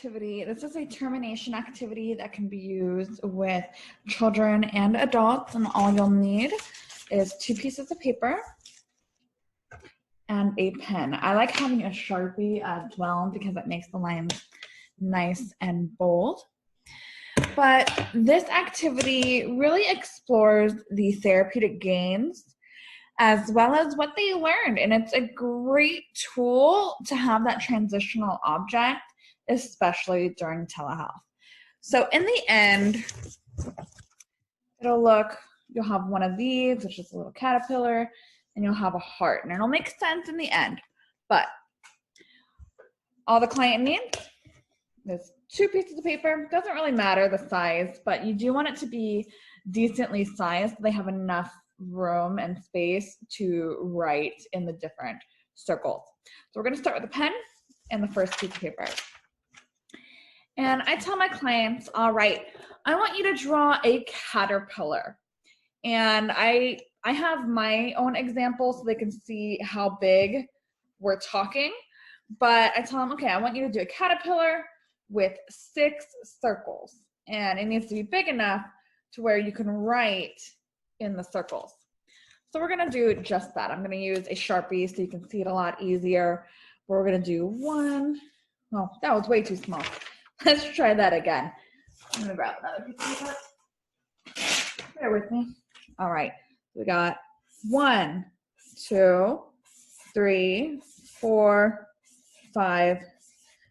activity. This is a termination activity that can be used with children and adults, and all you'll need is 2 pieces of paper and a pen. I like having a Sharpie as well because it makes the lines nice and bold. But this activity really explores the therapeutic gains as well as what they learned, and it's a great tool to have that transitional object, especially during telehealth. So in the end, you'll have one of these, which is a little caterpillar, and you'll have a heart, and it'll make sense in the end. But all the client needs is 2 pieces of paper. Doesn't really matter the size, but you do want it to be decently sized so they have enough room and space to write in the different circles. So we're going to start with a pen and the first piece of paper. And I tell my clients, all right, I want you to draw a caterpillar. And I have my own example so they can see how big we're talking. But I tell them, okay, I want you to do a caterpillar with 6 circles. And it needs to be big enough to where you can write in the circles. So we're gonna do just that. I'm gonna use a Sharpie so you can see it a lot easier. We're gonna do 1, oh, that was way too small. Let's try that again. I'm gonna grab another piece of paper. Bear with me. All right, we got 1, 2, 3, 4, 5,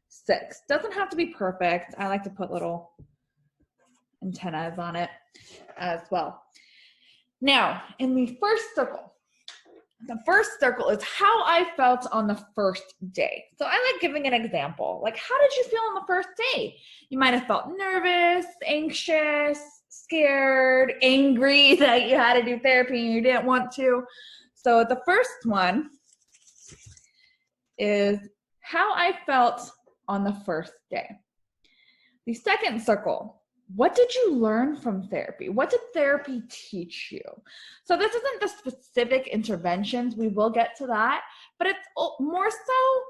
6. Doesn't have to be perfect. I like to put little antennas on it as well. Now, in the first circle is how I felt on the first day. So I like giving an example. Like, how did you feel on the first day? You might have felt nervous, anxious, scared, angry that you had to do therapy and you didn't want to. So the first one is how I felt on the first day. The second circle, what did you learn from therapy? What did therapy teach you? So this isn't the specific interventions, we will get to that, but it's more so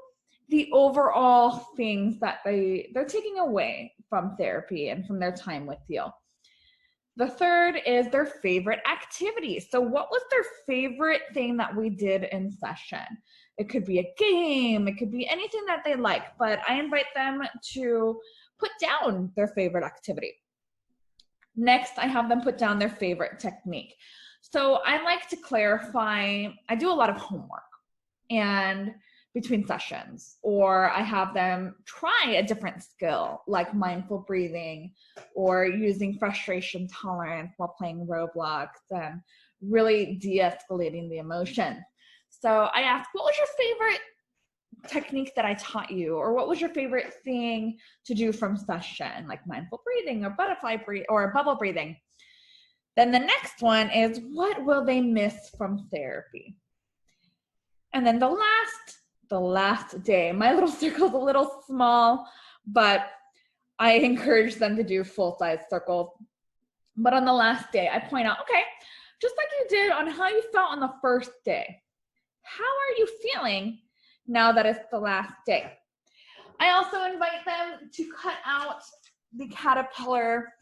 the overall things that they're taking away from therapy and from their time with you. The third is their favorite activity. So what was their favorite thing that we did in session? It could be a game, it could be anything that they like, but I invite them to put down their favorite activity. Next, I have them put down their favorite technique. So I like to clarify, I do a lot of homework and between sessions, or I have them try a different skill like mindful breathing or using frustration tolerance while playing Roblox and really de-escalating the emotion. So I ask, what was your favorite technique that I taught you, or what was your favorite thing to do from session, like mindful breathing or butterfly breathing or bubble breathing? Then the next one is, what will they miss from therapy? And then the last day, my little circle is a little small, but I encourage them to do full-size circles. But on the last day, I point out, okay, just like you did on how you felt on the first day, how are you feeling now that it's the last day? I also invite them to cut out the caterpillar.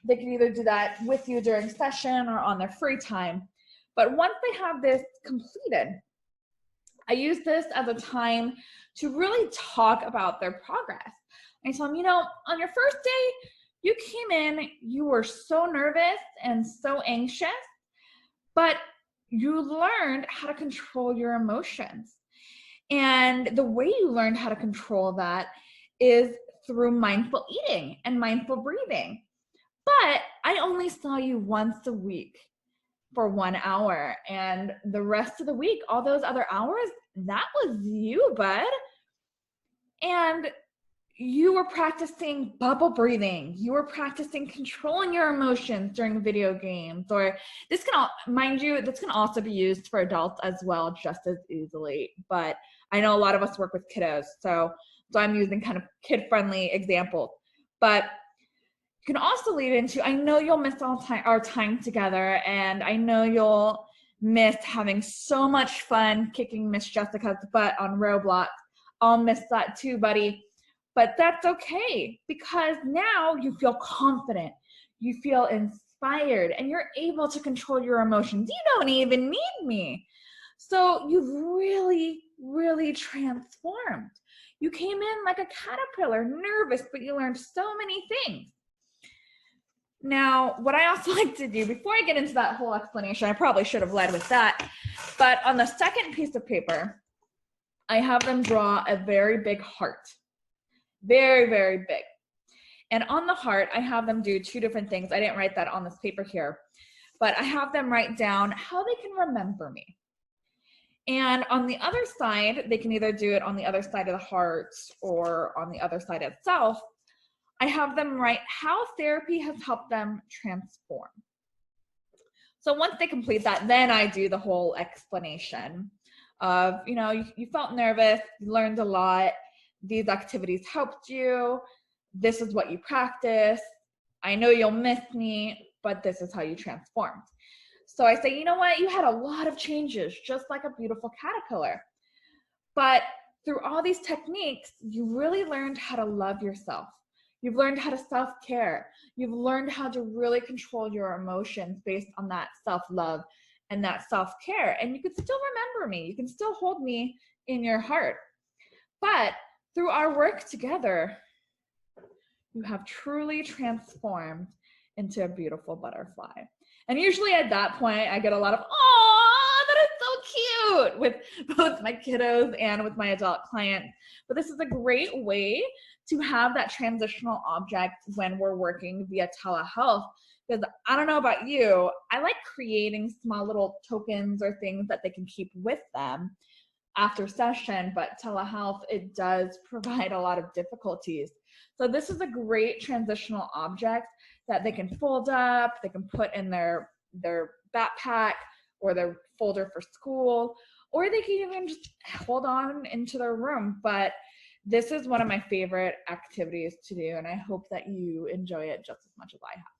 They can either do that with you during session or on their free time. But once they have this completed, I use this as a time to really talk about their progress. I tell them, you know, on your first day, you came in, you were so nervous and so anxious, but you learned how to control your emotions. And the way you learned how to control that is through mindful eating and mindful breathing. But I only saw you once a week for 1 hour, and the rest of the week, all those other hours, that was you, bud. And you were practicing bubble breathing. You were practicing controlling your emotions during video games. Or this can, mind you, this can also be used for adults as well, just as easily. But I know a lot of us work with kiddos, so I'm using kind of kid-friendly examples. But you can also lead into, I know you'll miss our time together, and I know you'll miss having so much fun kicking Miss Jessica's butt on Roblox. I'll miss that too, buddy. But that's okay, because now you feel confident, you feel inspired, and you're able to control your emotions. You don't even need me. So you've really, really transformed. You came in like a caterpillar, nervous, but you learned so many things. Now, what I also like to do, before I get into that whole explanation, I probably should have led with that, but on the second piece of paper, I have them draw a very big heart. Very, very big. And on the heart, I have them do two different things. I didn't write that on this paper here, but I have them write down how they can remember me. And on the other side, they can either do it on the other side of the heart or on the other side itself. I have them write how therapy has helped them transform. So once they complete that, then I do the whole explanation of, you felt nervous, you learned a lot, these activities helped you, this is what you practice, I know you'll miss me, but this is how you transformed. So I say, you know what, you had a lot of changes, just like a beautiful caterpillar. But through all these techniques, you really learned how to love yourself. You've learned how to self-care. You've learned how to really control your emotions based on that self-love and that self-care. And you can still remember me. You can still hold me in your heart. But through our work together, you have truly transformed into a beautiful butterfly. And usually at that point, I get a lot of, "Aw, that is so cute," with both my kiddos and with my adult clients. But this is a great way to have that transitional object when we're working via telehealth. Because I don't know about you, I like creating small little tokens or things that they can keep with them after session, but telehealth, it does provide a lot of difficulties. So this is a great transitional object that they can fold up, they can put in their backpack or their folder for school, or they can even just hold on into their room. But this is one of my favorite activities to do, and I hope that you enjoy it just as much as I have.